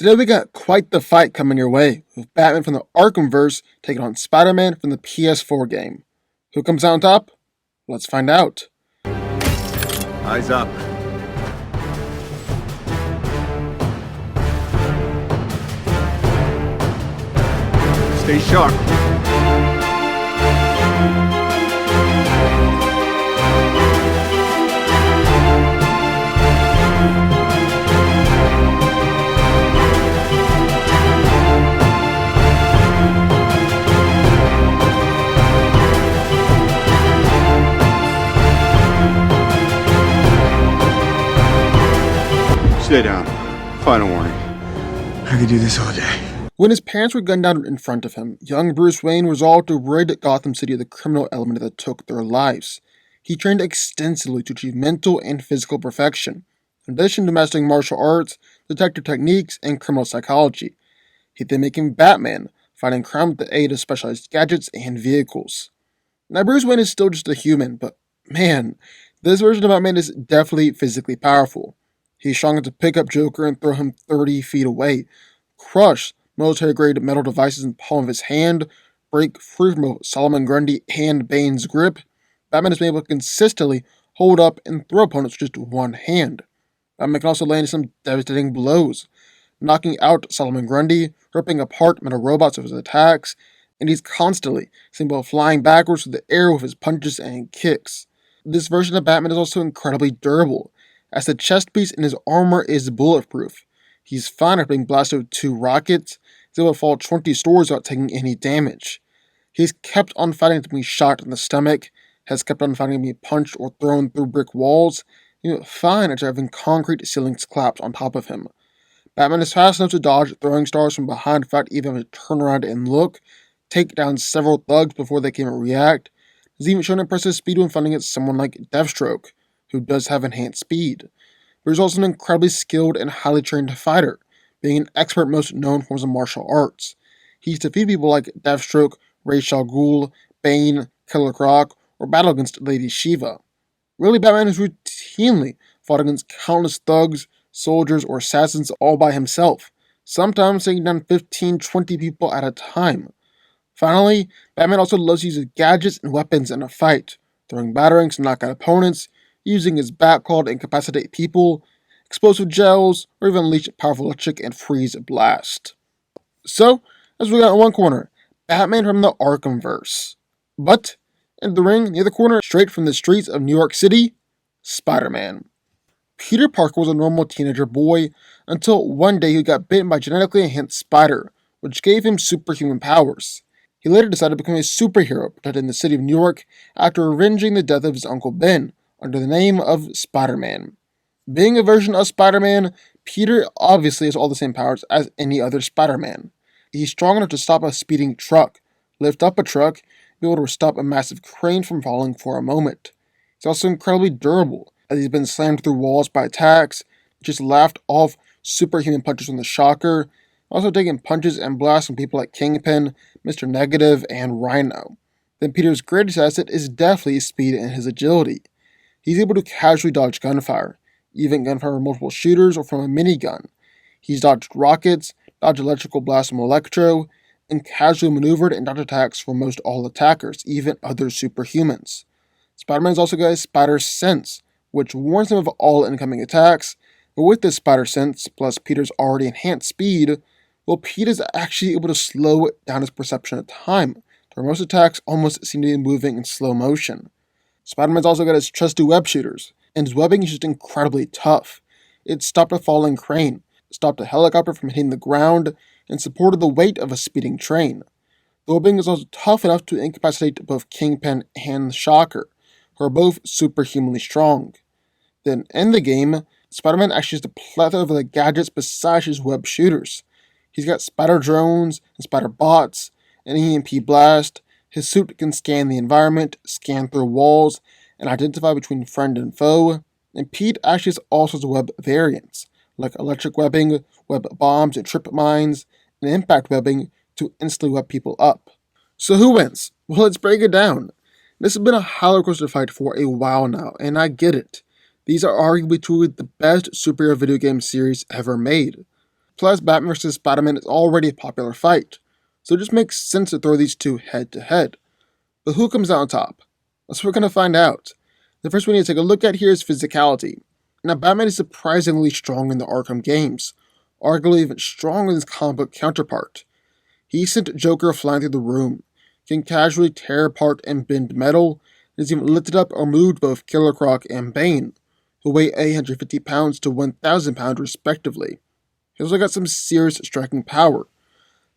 Today we got quite the fight coming your way, with Batman from the Arkhamverse taking on Spider-Man from the PS4 game. Who comes out on top? Let's find out. Eyes up. Stay sharp. Stay down. Final warning. I could do this all day. When his parents were gunned down in front of him, young Bruce Wayne resolved to rid Gotham City of the criminal element that took their lives. He trained extensively to achieve mental and physical perfection, in addition to mastering martial arts, detective techniques, and criminal psychology. He then became Batman, fighting crime with the aid of specialized gadgets and vehicles. Now Bruce Wayne is still just a human, but man, this version of Batman is definitely physically powerful. He's strong enough to pick up Joker and throw him 30 feet away, crush military-grade metal devices in the palm of his hand, break free from both Solomon Grundy and Bane's grip. Batman has been able to consistently hold up and throw opponents with just one hand. Batman can also land some devastating blows, knocking out Solomon Grundy, ripping apart metal robots with his attacks, and he's constantly seen both flying backwards through the air with his punches and kicks. This version of Batman is also incredibly durable, as the chest piece in his armor is bulletproof. He's fine after being blasted with 2 rockets. He's able to fall 20 stories without taking any damage. He's kept on fighting to be shot in the stomach, has kept on fighting to be punched or thrown through brick walls, fine after having concrete ceilings collapse on top of him. Batman is fast enough to dodge throwing stars from behind without even having to turn around and look, take down several thugs before they can react. He's even shown impressive speed when fighting against someone like Deathstroke, who does have enhanced speed. But he's also an incredibly skilled and highly trained fighter, being an expert in most known forms of martial arts. He's defeated people like Deathstroke, Ra's al Ghul, Bane, Killer Croc, or battled against Lady Shiva. Really, Batman has routinely fought against countless thugs, soldiers, or assassins all by himself, sometimes taking down 15-20 people at a time. Finally, Batman also loves to use gadgets and weapons in a fight, throwing batarangs to knock out opponents, using his Batclaw to incapacitate people, explosive gels, or even unleash powerful electric and freeze blast. So, as we got in one corner, Batman from the Arkhamverse. But, in the ring, near the corner, straight from the streets of New York City, Spider-Man. Peter Parker was a normal teenager boy until one day he got bitten by a genetically enhanced spider, which gave him superhuman powers. He later decided to become a superhero, protecting the city of New York after avenging the death of his Uncle Ben, under the name of Spider-Man. Being a version of Spider-Man, Peter obviously has all the same powers as any other Spider-Man. He's strong enough to stop a speeding truck, lift up a truck, be able to stop a massive crane from falling for a moment. He's also incredibly durable, as he's been slammed through walls by attacks, just laughed off superhuman punches from the Shocker, also taking punches and blasts from people like Kingpin, Mr. Negative, and Rhino. Then Peter's greatest asset is definitely his speed and his agility. He's able to casually dodge gunfire, even gunfire from multiple shooters or from a minigun. He's dodged rockets, dodged electrical blasts from Electro, and casually maneuvered and dodged attacks from most all attackers, even other superhumans. Spider-Man's also got his spider sense, which warns him of all incoming attacks, but with this spider sense, plus Peter's already enhanced speed, Peter's actually able to slow down his perception of time, where most attacks almost seem to be moving in slow motion. Spider-Man's also got his trusty web shooters, and his webbing is just incredibly tough. It stopped a falling crane, stopped a helicopter from hitting the ground, and supported the weight of a speeding train. The webbing is also tough enough to incapacitate both Kingpin and the Shocker, who are both superhumanly strong. Then, in the game, Spider-Man actually has a plethora of the gadgets besides his web shooters. He's got spider drones and spider bots, an EMP blast. His suit can scan the environment, scan through walls, and identify between friend and foe. And Pete actually has all sorts of web variants, like electric webbing, web bombs and trip mines, and impact webbing to instantly web people up. So who wins? Well, let's break it down. This has been a rollercoaster fight for a while now, and I get it. These are arguably two of the best superhero video game series ever made. Plus, Batman vs. Spider-Man is already a popular fight, so it just makes sense to throw these two head to head. But who comes out on top? That's what we're going to find out. The first we need to take a look at here is physicality. Now, Batman is surprisingly strong in the Arkham games, arguably even stronger than his comic book counterpart. He sent Joker flying through the room, can casually tear apart and bend metal, and has even lifted up or moved both Killer Croc and Bane, who weigh 850 pounds to 1,000 pounds respectively. He's also got some serious striking power.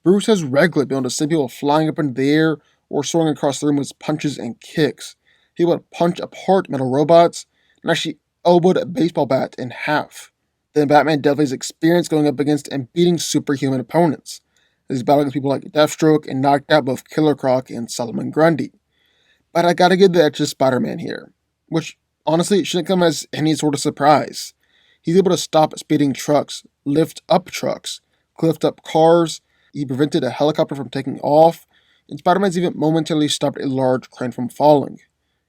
Bruce has regularly been able to send people flying up into the air or soaring across the room with his punches and kicks. He would punch apart metal robots and actually elbowed a baseball bat in half. Then Batman definitely has experience going up against and beating superhuman opponents. He's battled against people like Deathstroke and knocked out both Killer Croc and Solomon Grundy. But I gotta give the edge to Spider-Man here, which honestly shouldn't come as any sort of surprise. He's able to stop speeding trucks, lift up trucks, lift up cars, he prevented a helicopter from taking off, and Spider-Man's even momentarily stopped a large crane from falling.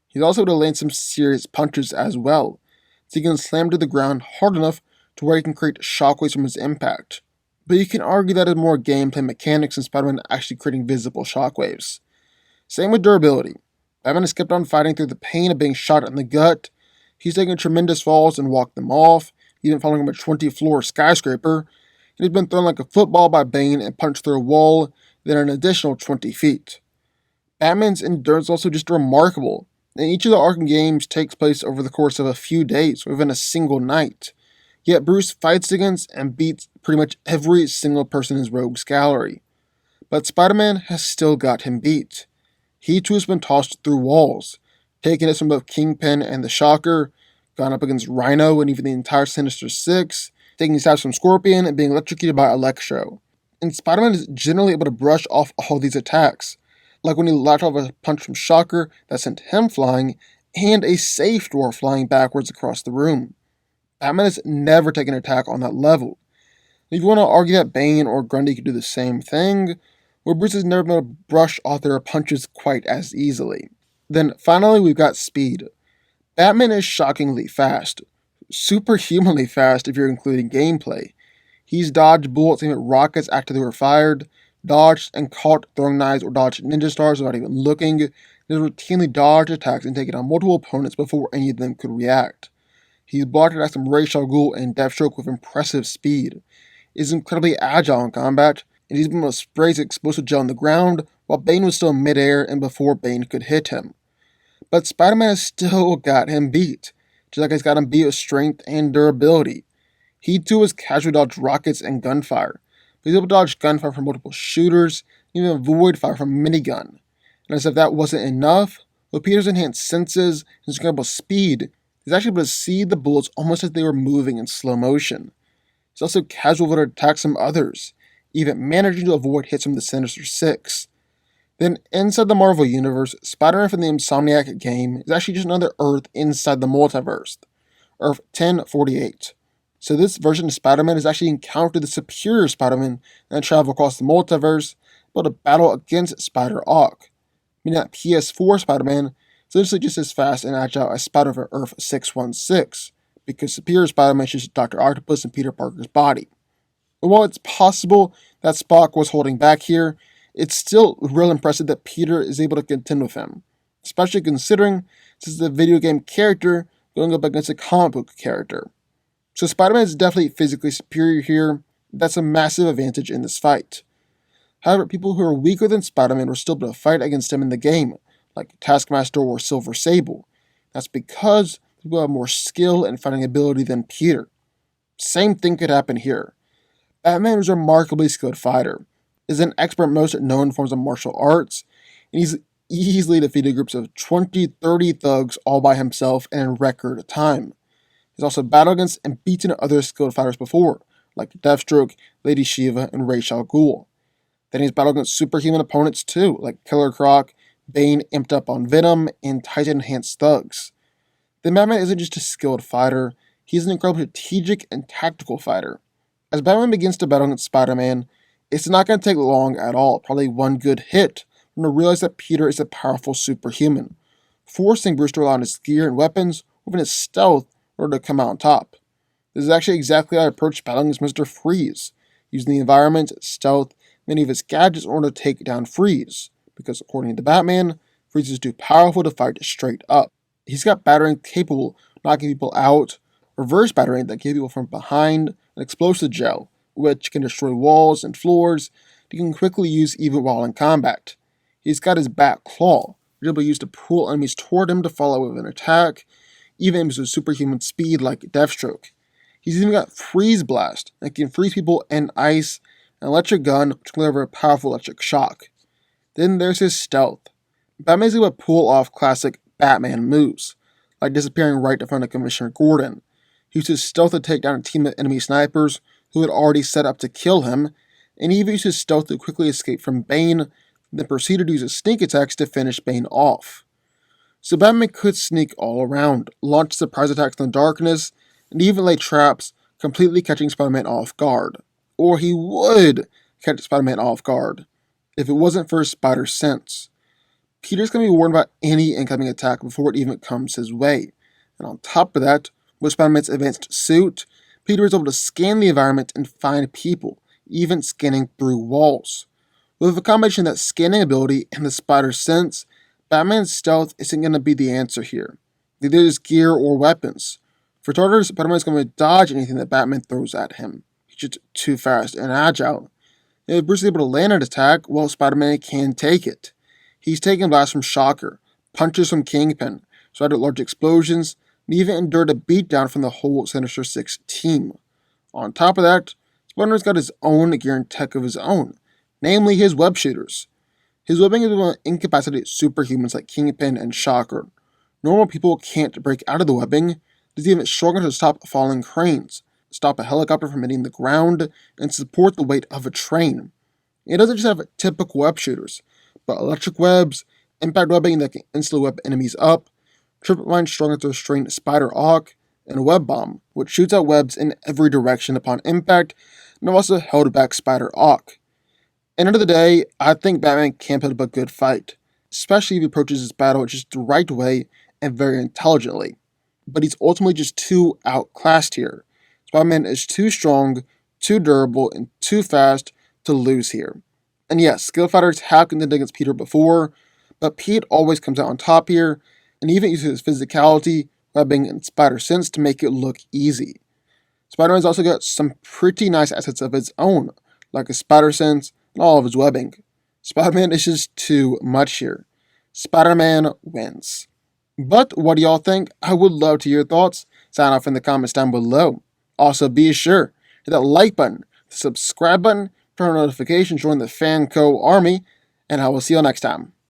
He's also able to land some serious punches as well, so he can slam to the ground hard enough to where he can create shockwaves from his impact. But you can argue that is more gameplay mechanics than Spider-Man actually creating visible shockwaves. Same with durability. Batman has kept on fighting through the pain of being shot in the gut. He's taken tremendous falls and walked them off, even falling from a 20-floor skyscraper, and he's been thrown like a football by Bane and punched through a wall, then an additional 20 feet. Batman's endurance is also just remarkable, and each of the Arkham games takes place over the course of a few days, or even a single night. Yet Bruce fights against and beats pretty much every single person in his rogues gallery. But Spider-Man has still got him beat. He too has been tossed through walls, taking hits from both Kingpin and the Shocker, gone up against Rhino and even the entire Sinister Six, taking stabs from Scorpion and being electrocuted by Electro. And Spider-Man is generally able to brush off all these attacks, like when he latched off a punch from Shocker that sent him flying, and a safe door flying backwards across the room. Batman has never taken an attack on that level. If you want to argue that Bane or Grundy could do the same thing, where Bruce has never been able to brush off their punches quite as easily. Then finally we've got speed. Batman is shockingly fast. Superhumanly fast if you're including gameplay. He's dodged bullets and even rockets after they were fired, dodged and caught throwing knives or dodged ninja stars without even looking, and has routinely dodged attacks and taken on multiple opponents before any of them could react. He's blocked attacks from Ra's al Ghul and Deathstroke with impressive speed, is incredibly agile in combat, and he's been able to spray his explosive gel on the ground while Bane was still in midair and before Bane could hit him. But Spider-Man has still got him beat, just like he's got him beat with strength and durability. He too has casually dodged rockets and gunfire, but he's able to dodge gunfire from multiple shooters, and even avoid fire from a minigun. And as if that wasn't enough, with Peter's enhanced senses and his incredible speed, he's actually able to see the bullets almost as they were moving in slow motion. He's also casually able to attack some others, even managing to avoid hits from the Sinister Six. Then, inside the Marvel Universe, Spider-Man from the Insomniac game is actually just another Earth inside the multiverse, Earth 1048. So this version of Spider-Man has actually encountered the superior Spider-Man and traveled across the multiverse, able to battle against Spider-Ock, meaning that PS4 Spider-Man is essentially just as fast and agile as Spider-Man from Earth 616, because superior Spider-Man is just Dr. Octopus and Peter Parker's body. And while it's possible that Spock was holding back here, it's still real impressive that Peter is able to contend with him, especially considering this is a video game character going up against a comic book character. So Spider-Man is definitely physically superior here. That's a massive advantage in this fight. However, people who are weaker than Spider-Man were still able to fight against him in the game, like Taskmaster or Silver Sable. That's because people have more skill and fighting ability than Peter. Same thing could happen here. Batman is a remarkably skilled fighter, is an expert in most known forms of martial arts, and he's easily defeated groups of 20-30 thugs all by himself and in record time. He's also battled against and beaten other skilled fighters before, like Deathstroke, Lady Shiva, and Ra's al Ghul. Then he's battled against superhuman opponents too, like Killer Croc, Bane amped up on Venom, and Titan-enhanced thugs. Then Batman isn't just a skilled fighter, he's an incredibly strategic and tactical fighter. As Batman begins to battle against Spider-Man, it's not going to take long at all, probably one good hit, for him to realize that Peter is a powerful superhuman, forcing Bruce to rely on his gear and weapons, or even his stealth, in order to come out on top. This is actually exactly how I approached battling against Mr. Freeze. using the environment, stealth, many of his gadgets in order to take down Freeze, because according to Batman, Freeze is too powerful to fight straight up. He's got battering capable of knocking people out, reverse battering that kills people from behind, and explosive gel, which can destroy walls and floors that he can quickly use even while in combat. He's got his Bat Claw, which will be used to pull enemies toward him to follow with an attack, even enemies with superhuman speed like Deathstroke. He's even got Freeze Blast, that can freeze people in ice, an electric gun, which can deliver a powerful electric shock. Then there's his stealth. Batman's able to pull off classic Batman moves, like disappearing right in front of Commissioner Gordon. He uses stealth to take down a team of enemy snipers who had already set up to kill him, and he even uses stealth to quickly escape from Bane, then proceeded to use his sneak attacks to finish Bane off. So Batman could sneak all around, launch surprise attacks in the darkness, and even lay traps, completely catching Spider-Man off guard. Or he would catch Spider-Man off guard, if it wasn't for his spider sense. Peter's going to be warned about any incoming attack before it even comes his way. And on top of that, with Spider-Man's advanced suit, Peter is able to scan the environment and find people, even scanning through walls. With a combination of that scanning ability and the spider sense, Batman's stealth isn't going to be the answer here. Neither is gear or weapons. For starters, Spider-Man is going to dodge anything that Batman throws at him. He's just too fast and agile. If Bruce is able to land an attack, well, Spider-Man can take it. He's taken blasts from Shocker, punches from Kingpin, started large explosions, and even endured a beatdown from the whole Sinister Six team. On top of that, Spider-Man's got his own gear and tech of his own, namely his web shooters. His webbing is able to incapacitate superhumans like Kingpin and Shocker. Normal people can't break out of the webbing. It's even strong enough to stop falling cranes, stop a helicopter from hitting the ground, and support the weight of a train. It doesn't just have typical web shooters, but electric webs, impact webbing that can instantly web enemies up, tripwire strong enough to restrain Spider-Hawk, and a web bomb, which shoots out webs in every direction upon impact, and also held back Spider-Hawk. At the end of the day, I think Batman can put up a good fight, especially if he approaches this battle just the right way and very intelligently. But he's ultimately just too outclassed here. Spider-Man is too strong, too durable, and too fast to lose here. And yes, skilled fighters have contended against Peter before, but Pete always comes out on top here, and even uses his physicality, webbing, and spider sense to make it look easy. Spider-Man's also got some pretty nice assets of his own, like his spider sense and all of his webbing. Spider-Man is just too much here. Spider-Man wins. But what do y'all think? I would love to hear your thoughts. Sign off in the comments down below. Also, be sure to hit that like button, the subscribe button, turn on notifications, join the DanCo army, and I will see you all next time.